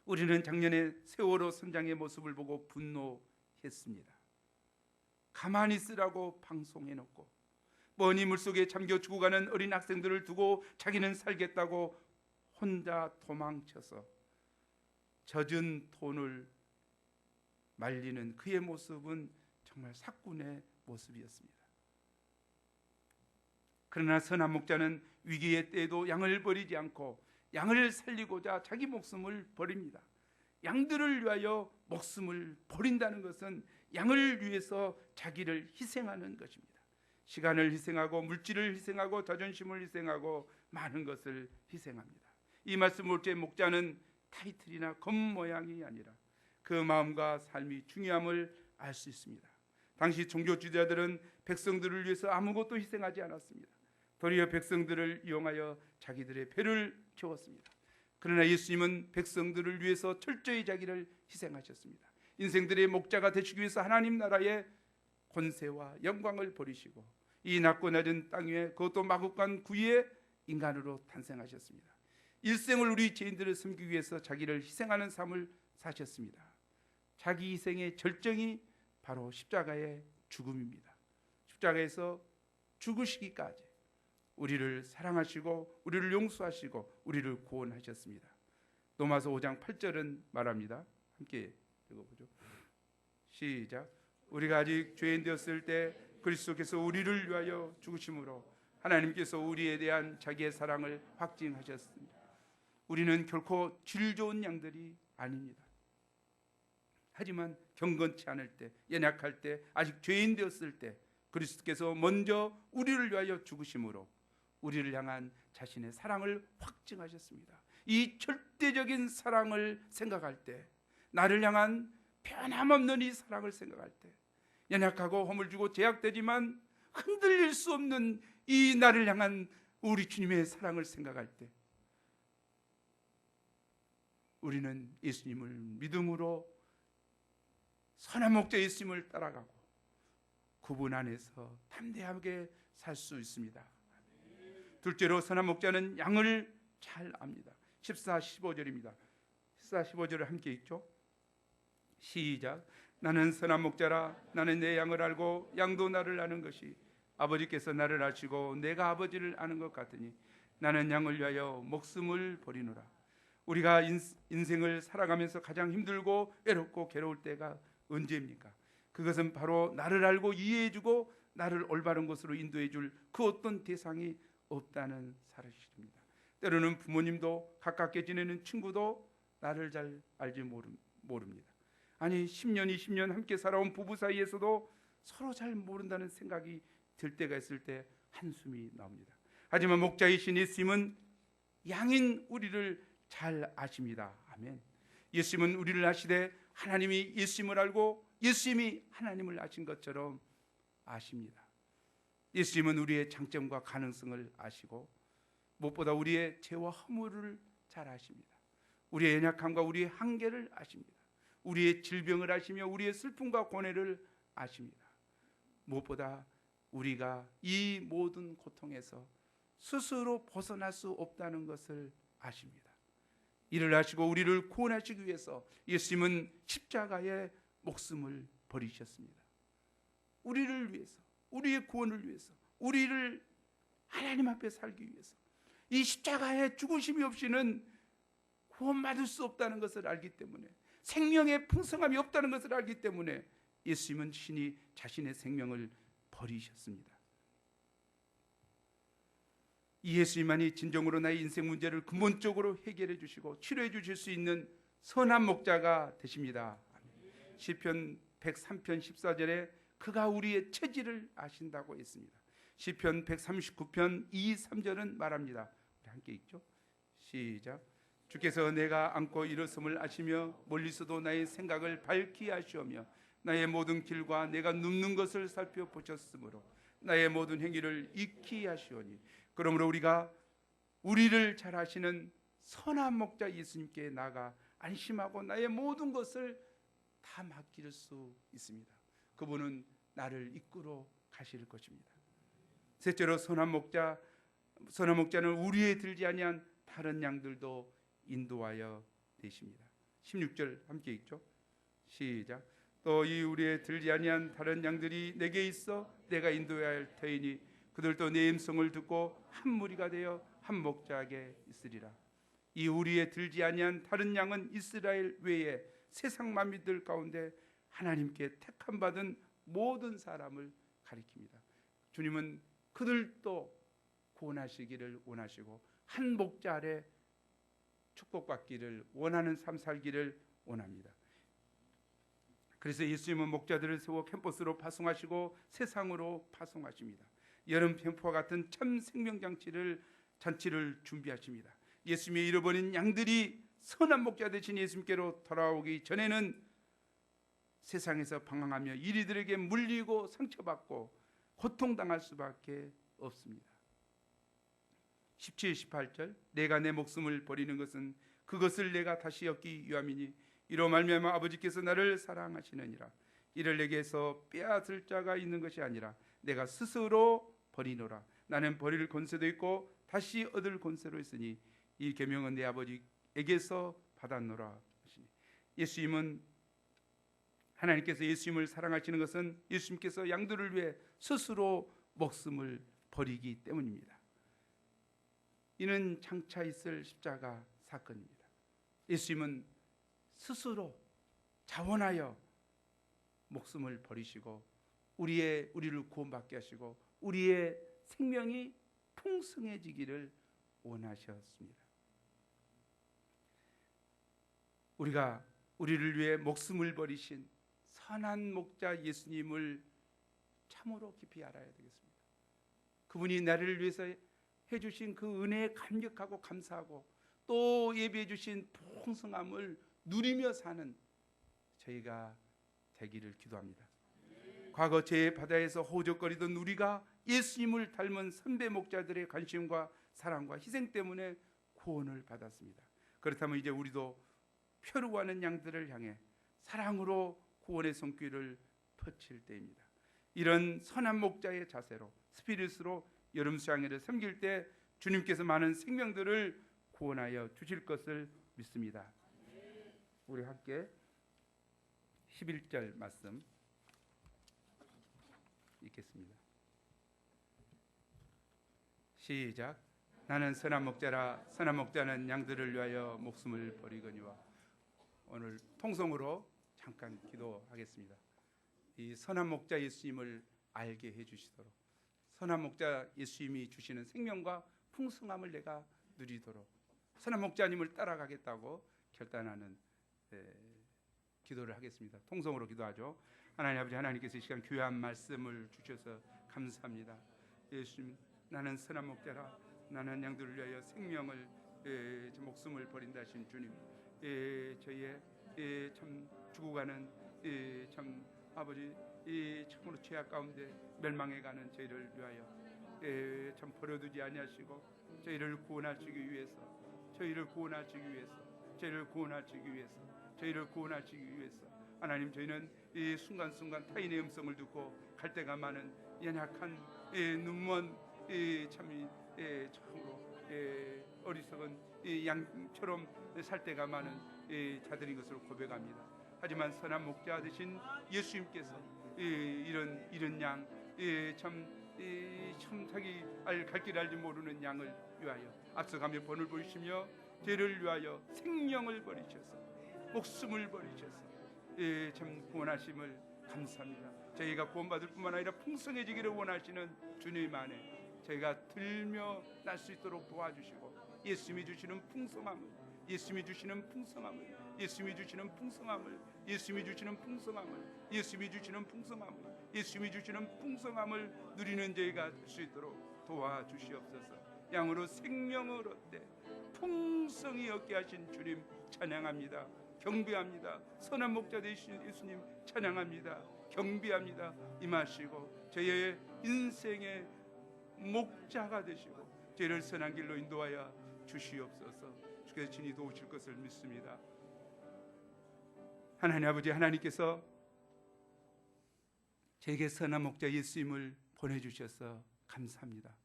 우리는 작년에 세월호 선장의 모습을 보고 분노했습니다. 가만히 있으라고 방송해놓고 뻔히 물속에 잠겨 죽어가는 어린 학생들을 두고 자기는 살겠다고 혼자 도망쳐서 젖은 돈을 말리는 그의 모습은 정말 삭군의 모습이었습니다. 그러나 선한 목자는 위기의 때에도 양을 버리지 않고 양을 살리고자 자기 목숨을 버립니다. 양들을 위하여 목숨을 버린다는 것은 양을 위해서 자기를 희생하는 것입니다. 시간을 희생하고 물질을 희생하고 자존심을 희생하고 많은 것을 희생합니다. 이 말씀 볼 때 목자는 타이틀이나 겉모양이 아니라 그 마음과 삶이 중요함을 알 수 있습니다. 당시 종교 지도자들은 백성들을 위해서 아무것도 희생하지 않았습니다. 도리어 백성들을 이용하여 자기들의 배를 채웠습니다. 그러나 예수님은 백성들을 위해서 철저히 자기를 희생하셨습니다. 인생들의 목자가 되시기 위해서 하나님 나라의 권세와 영광을 버리시고 이 낮고 낮은 땅 위에 그것도 마국간 구유의 인간으로 탄생하셨습니다. 일생을 우리 죄인들을 섬기기 위해서 자기를 희생하는 삶을 사셨습니다. 자기 희생의 절정이 바로 십자가의 죽음입니다. 십자가에서 죽으시기까지 우리를 사랑하시고 우리를 용서하시고 우리를 구원하셨습니다. 로마서 5장 8절은 말합니다. 함께 읽어보죠. 시작. 우리가 아직 죄인 되었을 때 그리스도께서 우리를 위하여 죽으심으로 하나님께서 우리에 대한 자기의 사랑을 확증하셨습니다. 우리는 결코 질 좋은 양들이 아닙니다. 하지만 경건치 않을 때, 연약할 때, 아직 죄인 되었을 때 그리스도께서 먼저 우리를 위하여 죽으심으로 우리를 향한 자신의 사랑을 확증하셨습니다. 이 절대적인 사랑을 생각할 때 나를 향한 변함없는 이 사랑을 생각할 때, 연약하고 허물지고 제약되지만 흔들릴 수 없는 이 나를 향한 우리 주님의 사랑을 생각할 때, 우리는 예수님을 믿음으로 선한 목자 예수님을 따라가고 그분 안에서 담대하게 살 수 있습니다. 둘째로 선한 목자는 양을 잘 압니다. 14, 15절입니다. 14, 15절을 함께 읽죠. 시작. 나는 선한 목자라. 나는 내 양을 알고 양도 나를 아는 것이 아버지께서 나를 아시고 내가 아버지를 아는 것 같으니 나는 양을 위하여 목숨을 버리노라. 우리가 인생을 살아가면서 가장 힘들고 외롭고 괴로울 때가 언제입니까? 그것은 바로 나를 알고 이해해주고 나를 올바른 곳으로 인도해줄 그 어떤 대상이 없다는 사실입니다. 때로는 부모님도 가깝게 지내는 친구도 나를 잘 알지 모릅니다. 아니 10년 20년 함께 살아온 부부 사이에서도 서로 잘 모른다는 생각이 들 때가 있을 때 한숨이 나옵니다. 하지만 목자이신 예수님은 양인 우리를 잘 아십니다. 아멘. 예수님은 우리를 아시되 하나님이 예수님을 알고 예수님이 하나님을 아신 것처럼 아십니다. 예수님은 우리의 장점과 가능성을 아시고 무엇보다 우리의 죄와 허물을 잘 아십니다. 우리의 연약함과 우리의 한계를 아십니다. 우리의 질병을 아시며 우리의 슬픔과 고뇌를 아십니다. 무엇보다 우리가 이 모든 고통에서 스스로 벗어날 수 없다는 것을 아십니다. 이를 아시고 우리를 구원하시기 위해서 예수님은 십자가에 목숨을 버리셨습니다. 우리를 위해서, 우리의 구원을 위해서, 우리를 하나님 앞에 살기 위해서 이 십자가의 죽으심이 없이는 구원받을 수 없다는 것을 알기 때문에, 생명의 풍성함이 없다는 것을 알기 때문에 예수님은 친히 자신의 생명을 버리셨습니다. 이 예수님만이 진정으로 나의 인생 문제를 근본적으로 해결해 주시고 치료해 주실 수 있는 선한 목자가 되십니다. 시편 103편 14절에 그가 우리의 처지를 아신다고 했습니다. 시편 139편 2, 3절은 말합니다. 우리 함께 읽죠. 시작. 주께서 내가 앉고 일어섬을 아시며 멀리서도 나의 생각을 밝히 아시오며 나의 모든 길과 내가 눕는 것을 살펴보셨으므로 나의 모든 행위를 익히 하시오니, 그러므로 우리가 우리를 잘 아시는 선한 목자 예수님께 나가 안심하고 나의 모든 것을 다 맡길 수 있습니다. 그분은 나를 이끌어 가실 것입니다. 셋째로 선한 목자는 우리에 들지 아니한 다른 양들도 인도하여 되십니다. 16절 함께 읽죠. 시작. 또 이 우리에 들지 아니한 다른 양들이 내게 있어 내가 인도해야 할 터이니 그들도 내 음성을 듣고 한 무리가 되어 한 목자에게 있으리라. 이 우리에 들지 아니한 다른 양은 이스라엘 외에 세상 만민들 가운데 하나님께 택함 받은 모든 사람을 가리킵니다. 주님은 그들도 구원하시기를 원하시고 한 목자 아래 축복받기를 원하는 삶 살기를 원합니다. 그래서 예수님은 목자들을 세워 캠퍼스로 파송하시고 세상으로 파송하십니다. 여름 캠프와 같은 참 생명잔치를 준비하십니다. 예수님의 잃어버린 양들이 선한 목자 되신 예수님께로 돌아오기 전에는 세상에서 방황하며 이리들에게 물리고 상처받고 고통당할 수밖에 없습니다. 17, 18절 내가 내 목숨을 버리는 것은 그것을 내가 다시 얻기 위함이니 이로 말미암아 아버지께서 나를 사랑하시느니라. 이를 내게서 빼앗을 자가 있는 것이 아니라 내가 스스로 버리노라. 나는 버릴 권세도 있고 다시 얻을 권세로 있으니 이 계명은 내 아버지에게서 받았노라. 예수님은 하나님께서 예수님을 사랑하시는 것은 예수님께서 양들을 위해 스스로 목숨을 버리기 때문입니다. 이는 장차 있을 십자가 사건입니다. 예수님은 스스로 자원하여 목숨을 버리시고 우리를 구원받게 하시고 우리의 생명이 풍성해지기를 원하셨습니다. 우리가 우리를 위해 목숨을 버리신 선한 목자 예수님을 참으로 깊이 알아야 되겠습니다. 그분이 나를 위해서 해주신 그 은혜에 감격하고 감사하고 또 예비해 주신 풍성함을 누리며 사는 저희가 되기를 기도합니다. 과거 제 바다에서 호적거리던 우리가 예수님을 닮은 선배 목자들의 관심과 사랑과 희생 때문에 구원을 받았습니다. 그렇다면 이제 우리도 표류하는 양들을 향해 사랑으로 구원의 손길을 펼칠 때입니다. 이런 선한 목자의 자세로 스피릿으로 여름 수양회를 섬길 때 주님께서 많은 생명들을 구원하여 주실 것을 믿습니다. 우리 함께 11절 말씀 읽겠습니다. 시작. 나는 선한 목자라 선한 목자는 양들을 위하여 목숨을 버리거니와. 오늘 통성으로 잠깐 기도하겠습니다. 이 선한 목자 예수님을 알게 해주시도록, 선한 목자 예수님이 주시는 생명과 풍성함을 내가 누리도록 선한 목자님을 따라가겠다고 결단하는 기도를 하겠습니다. 통성으로 기도하죠. 하나님 아버지, 하나님께서 이 시간 귀한 말씀을 주셔서 감사합니다. 예수님, 나는 선한 목자라 나는 양들을 위하여 생명을 목숨을 버린다 하신 주님, 저희의 참 죽어가는 참 아버지 참으로 죄악 가운데 멸망해가는 저희를 위하여 참 버려두지 아니하시고 저희를 구원하시기 위해서 저희를 구원하시기 위해서 하나님, 저희는 이 순간순간 타인의 음성을 듣고 갈 때가 많은 연약한 눈먼 참으로 어리석은 양처럼 살 때가 많은 자들인 것을 고백합니다. 하지만 선한 목자 되신 예수님께서 이런 양, 참 자기 갈 길 알지 모르는 양을 위하여 앞서가며 본을 보이시며 죄를 위하여 생명을 버리셔서 목숨을 버리셔서 참 구원하심을 감사합니다. 저희가 구원받을 뿐만 아니라 풍성해지기를 원하시는 주님 안에 저희가 들며 날 수 있도록 도와주시고 예수님이 주시는 풍성함을 누리는 저희가 될 수 있도록 도와주시옵소서. 양으로 생명을 얻되 풍성히 얻게 하신 주님 찬양합니다. 경배합니다. 선한 목자 되신 예수님 찬양합니다. 경배합니다. 임하시고 저희의 인생의 목자가 되시고 저희를 선한 길로 인도하여 주시옵소서. 주께서 친히 도우실 것을 믿습니다. 하나님 아버지, 하나님께서 저에게 선한 목자 예수님을 보내주셔서 감사합니다.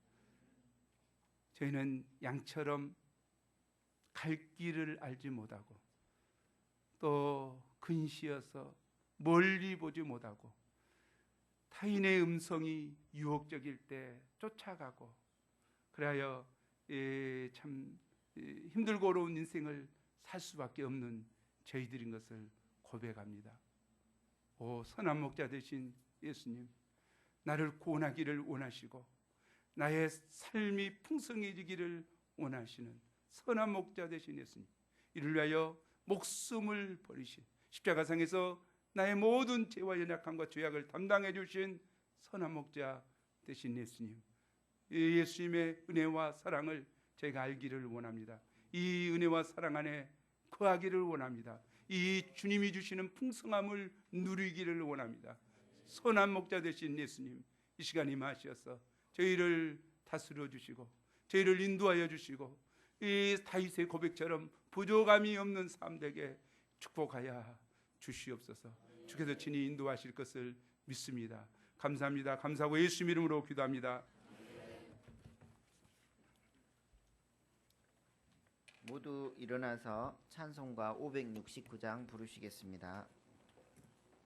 저희는 양처럼 갈 길을 알지 못하고 또 근시여서 멀리 보지 못하고 타인의 음성이 유혹적일 때 쫓아가고 그래야 참 힘들고 어려운 인생을 살 수밖에 없는 저희들인 것을 고백합니다. 오 선한 목자 되신 예수님, 나를 구원하기를 원하시고 나의 삶이 풍성해지기를 원하시는 선한 목자 되신 예수님, 이를 위하여 목숨을 버리신 십자가상에서 나의 모든 죄와 연약함과 죄악을 담당해 주신 선한 목자 되신 예수님, 이 예수님의 은혜와 사랑을 저희가 알기를 원합니다. 이 은혜와 사랑 안에 거하기를 원합니다. 이 주님이 주시는 풍성함을 누리기를 원합니다. 선한 목자 되신 예수님, 이 시간 임하셔서 저희를 다스려 주시고 저희를 인도하여 주시고 이 다윗의 고백처럼 부족함이 없는 삶 되게 축복하여 주시옵소서. 주께서 친히 인도하실 것을 믿습니다. 감사합니다. 감사하고 예수 이름으로 기도합니다. 모두 일어나서 찬송가 569장 부르시겠습니다.